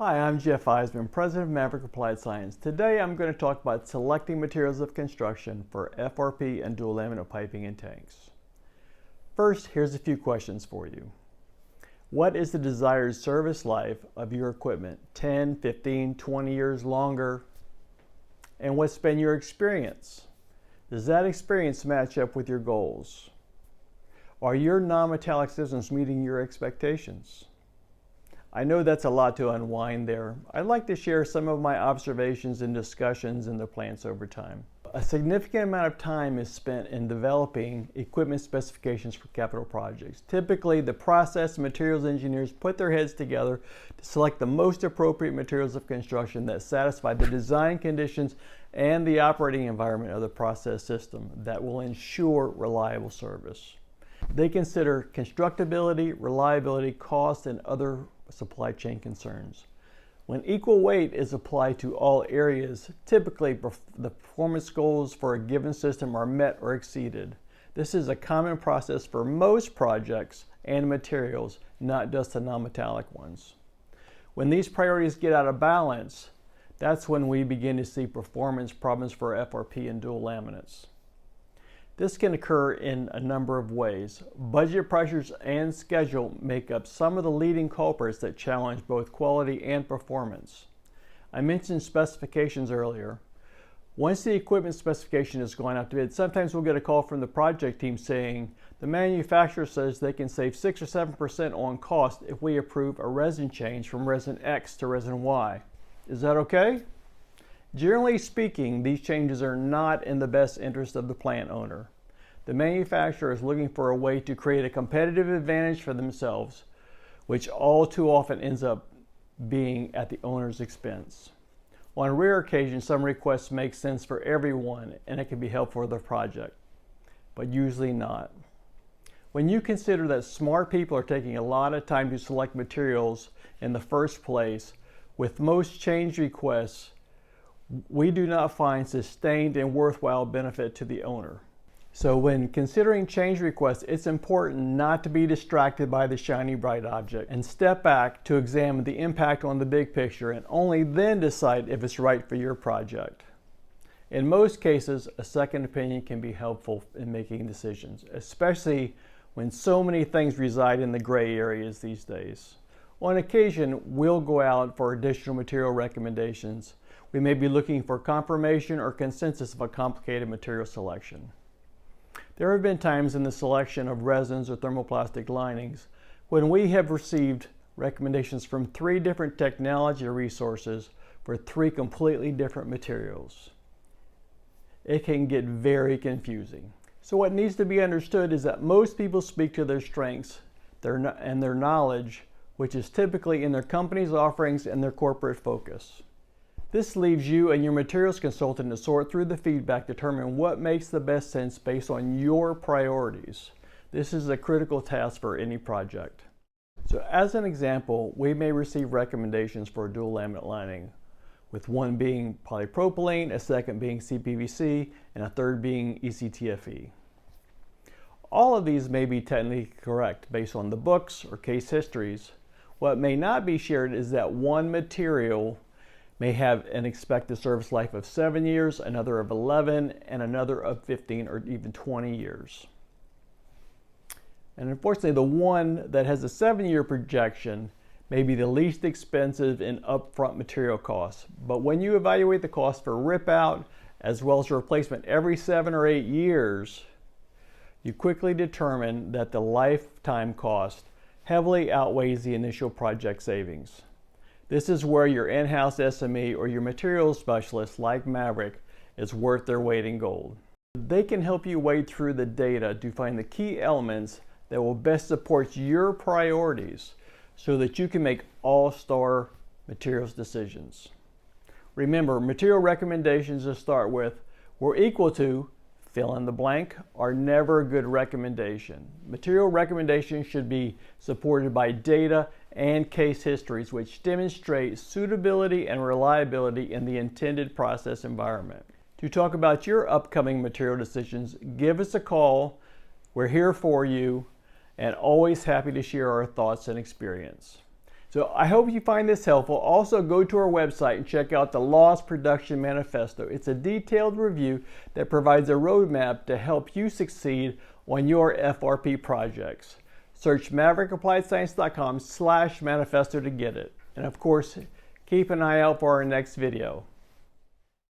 Hi, I'm Jeff Eisenman, President of Maverick Applied Science. Today I'm going to talk about selecting materials of construction for FRP and dual laminate piping and tanks. First, here's a few questions for you. What is the desired service life of your equipment? 10, 15, 20 years longer? And what's been your experience? Does that experience match up with your goals? Are your non-metallic systems meeting your expectations? I know that's a lot to unwind there. I'd like to share some of my observations and discussions in the plants over time. A significant amount of time is spent in developing equipment specifications for capital projects. Typically, the process and materials engineers put their heads together to select the most appropriate materials of construction that satisfy the design conditions and the operating environment of the process system that will ensure reliable service. They consider constructability, reliability, cost, and other supply chain concerns. When equal weight is applied to all areas, typically the performance goals for a given system are met or exceeded. This is a common process for most projects and materials, not just the non-metallic ones. When these priorities get out of balance, that's when we begin to see performance problems for FRP and dual laminates. This can occur in a number of ways. Budget pressures and schedule make up some of the leading culprits that challenge both quality and performance. I mentioned specifications earlier. Once the equipment specification is going out to bid, sometimes we'll get a call from the project team saying the manufacturer says they can save 6 or 7% on cost if we approve a resin change from resin X to resin Y. Is that okay? Generally speaking, these changes are not in the best interest of the plant owner. The manufacturer is looking for a way to create a competitive advantage for themselves, which all too often ends up being at the owner's expense. On rare occasions, some requests make sense for everyone and it can be helpful for the project, but usually not. When you consider that smart people are taking a lot of time to select materials in the first place, with most change requests, we do not find sustained and worthwhile benefit to the owner. So when considering change requests, it's important not to be distracted by the shiny bright object and step back to examine the impact on the big picture and only then decide if it's right for your project. In most cases, a second opinion can be helpful in making decisions, especially when so many things reside in the gray areas these days. On occasion, we'll go out for additional material recommendations. We may be looking for confirmation or consensus of a complicated material selection. There have been times in the selection of resins or thermoplastic linings when we have received recommendations from 3 different technology resources for 3 completely different materials. It can get very confusing. So what needs to be understood is that most people speak to their strengths and their knowledge, which is typically in their company's offerings and their corporate focus. This leaves you and your materials consultant to sort through the feedback, determine what makes the best sense based on your priorities. This is a critical task for any project. So as an example, we may receive recommendations for a dual laminate lining, with one being polypropylene, a second being CPVC, and a third being ECTFE. All of these may be technically correct based on the books or case histories. What may not be shared is that one material may have an expected service life of 7 years, another of 11, and another of 15 or even 20 years. And unfortunately, the one that has a 7-year projection may be the least expensive in upfront material costs. But when you evaluate the cost for rip out as well as replacement every 7 or 8 years, you quickly determine that the lifetime cost heavily outweighs the initial project savings. This is where your in-house SME or your materials specialist like Maverick is worth their weight in gold. They can help you wade through the data to find the key elements that will best support your priorities so that you can make all-star materials decisions. Remember, material recommendations to start with were equal to fill in the blank are never a good recommendation. Material recommendations should be supported by data and case histories which demonstrate suitability and reliability in the intended process environment. To talk about your upcoming material decisions, give us a call. We're here for you and always happy to share our thoughts and experience. So I hope you find this helpful. Also, go to our website and check out the Loss Production Manifesto. It's a detailed review that provides a roadmap to help you succeed on your FRP projects. Search MaverickAppliedScience.com/manifesto to get it. And of course, keep an eye out for our next video.